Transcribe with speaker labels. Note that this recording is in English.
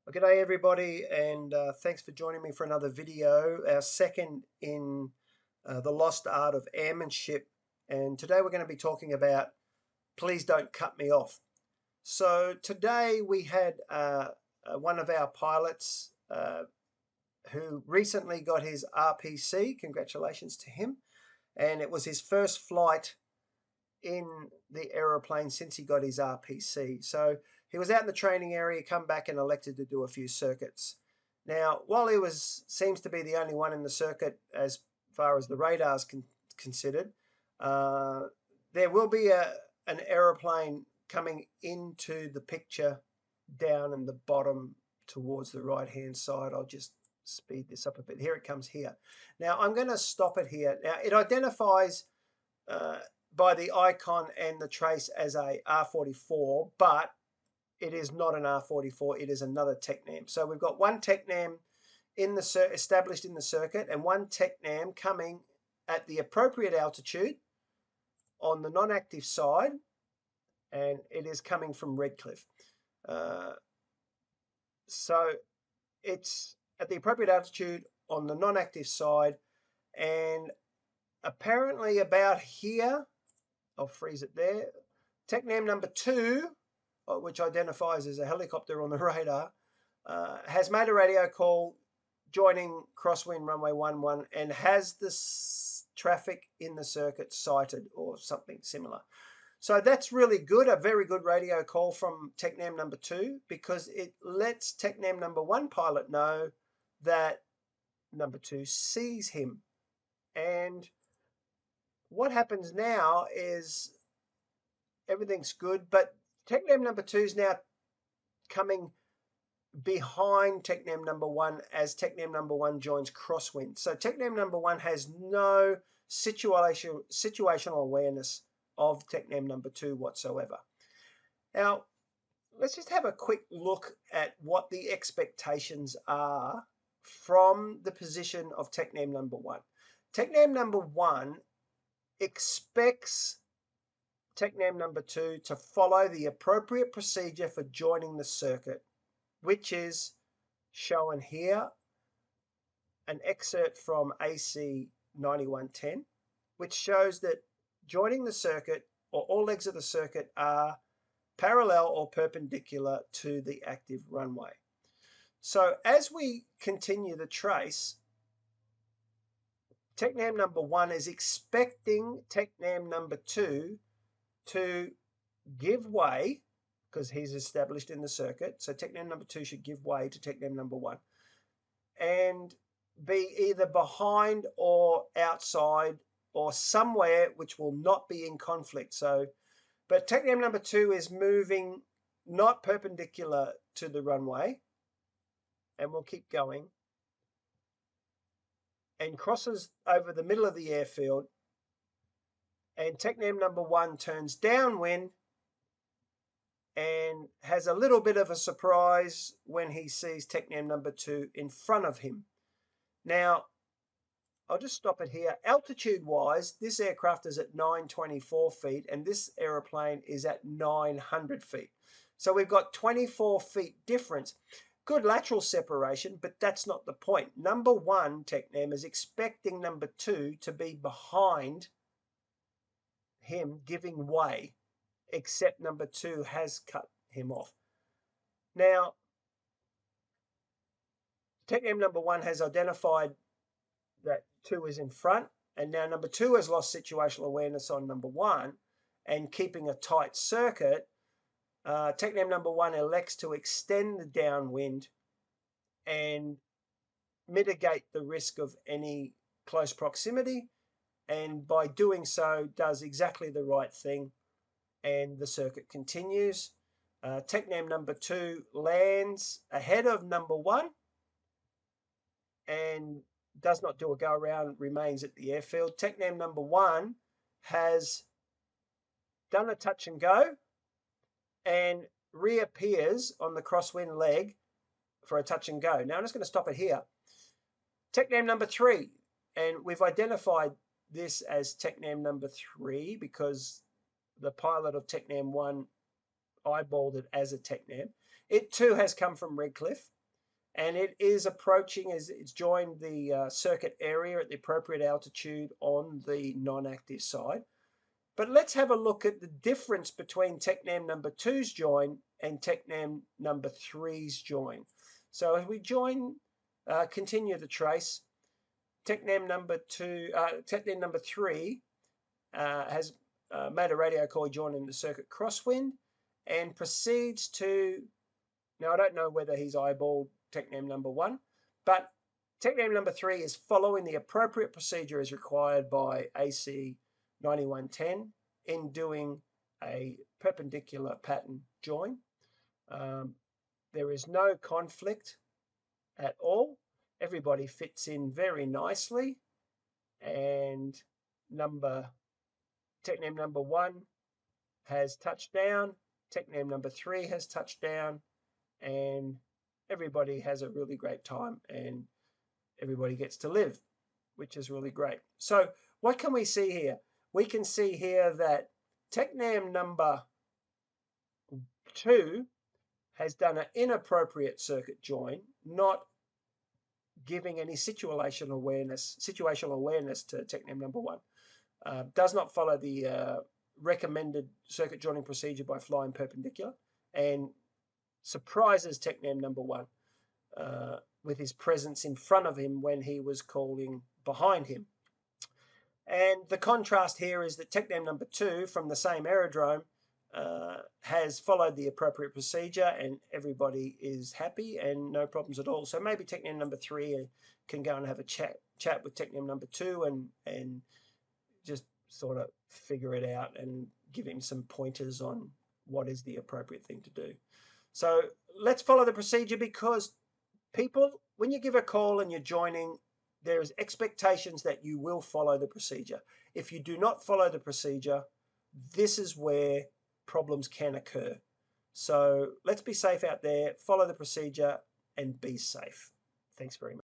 Speaker 1: Well, g'day everybody, and thanks for joining me for another video, our second in the lost art of airmanship. And today we're going to be talking about please don't cut me off. So today we had one of our pilots who recently got his RPC. Congratulations to him. And it was his first flight in the aeroplane since he got his RPC. So he was out in the training area, come back and elected to do a few circuits. Now, while he seems to be the only one in the circuit as far as the radar's considered, there will be an aeroplane coming into the picture down in the bottom towards the right-hand side. I'll just speed this up a bit. Here it comes here. Now, I'm going to stop it here. Now, it identifies by the icon and the trace as a R44, but it is not an R44, it is another TECNAM. So we've got one TECNAM established in the circuit and one TECNAM coming at the appropriate altitude on the non-active side, and it is coming from Redcliffe. So it's at the appropriate altitude on the non-active side, and apparently about here, I'll freeze it there, TECNAM number 2, which identifies as a helicopter on the radar, has made a radio call joining crosswind runway 11 and has the traffic in the circuit sighted or something similar. So that's really good, a very good radio call from TECNAM number 2, because it lets TECNAM number 1 pilot know that number 2 sees him. And what happens now is everything's good, but TECNAM number 2 is now coming behind TECNAM number 1 as TECNAM number 1 joins crosswind. So TECNAM number 1 has no situational awareness of TECNAM number 2 whatsoever. Now, let's just have a quick look at what the expectations are from the position of TECNAM number 1. TECNAM number 1 expects TECNAM number 2 to follow the appropriate procedure for joining the circuit, which is shown here, an excerpt from AC 9110, which shows that joining the circuit, or all legs of the circuit, are parallel or perpendicular to the active runway. So as we continue the trace, TECNAM number 1 is expecting TECNAM number 2 to give way, because he's established in the circuit. So TECNAM number 2 should give way to TECNAM number 1 and be either behind or outside or somewhere which will not be in conflict. So, but TECNAM number 2 is moving not perpendicular to the runway, and we'll keep going, and crosses over the middle of the airfield, and TECNAM number 1 turns downwind and has a little bit of a surprise when he sees TECNAM number 2 in front of him. Now, I'll just stop it here. Altitude-wise, this aircraft is at 924 feet, and this aeroplane is at 900 feet. So we've got 24 feet difference. Good lateral separation, but that's not the point. Number 1, TECNAM, is expecting number 2 to be behind him, giving way, except number 2 has cut him off. Now, TECNAM number 1 has identified that 2 is in front, and now number 2 has lost situational awareness on number 1 and keeping a tight circuit. TECNAM number 1 elects to extend the downwind and mitigate the risk of any close proximity, and by doing so does exactly the right thing, and the circuit continues. TECNAM number 2 lands ahead of number 1 and does not do a go around, remains at the airfield. TECNAM number 1 has done a touch and go and reappears on the crosswind leg for a touch and go. Now I'm just going to stop it here. TECNAM number 3, and we've identified this as TECNAM number 3 because the pilot of TECNAM 1 eyeballed it as a TECNAM. It too has come from Redcliffe, and it is approaching, as it's joined the circuit area at the appropriate altitude on the non-active side. But let's have a look at the difference between TECNAM number 2's join and TECNAM number 3's join. So as we continue the trace, TECNAM number 3 has made a radio coil join in the circuit crosswind and proceeds to, now I don't know whether he's eyeballed TECNAM number 1, but TECNAM number 3 is following the appropriate procedure as required by AC 9110 in doing a perpendicular pattern join. There is no conflict at all. Everybody fits in very nicely, and TECNAM number 1 has touched down, TECNAM number 3 has touched down, and everybody has a really great time and everybody gets to live, which is really great. So what can we see here? We can see here that TECNAM number 2 has done an inappropriate circuit join, not giving any situational awareness to TECNAM number 1. Does not follow the recommended circuit joining procedure by flying perpendicular, and surprises TECNAM number 1 with his presence in front of him when he was calling behind him. And the contrast here is that TECNAM number 2 from the same aerodrome has followed the appropriate procedure and everybody is happy and no problems at all. So maybe TECNAM number 3 can go and have a chat with TECNAM number 2 and just sort of figure it out and give him some pointers on what is the appropriate thing to do. So let's follow the procedure, because people, when you give a call and you're joining, there's expectations that you will follow the procedure. If you do not follow the procedure, this is where problems can occur. So let's be safe out there, follow the procedure and be safe. Thanks very much.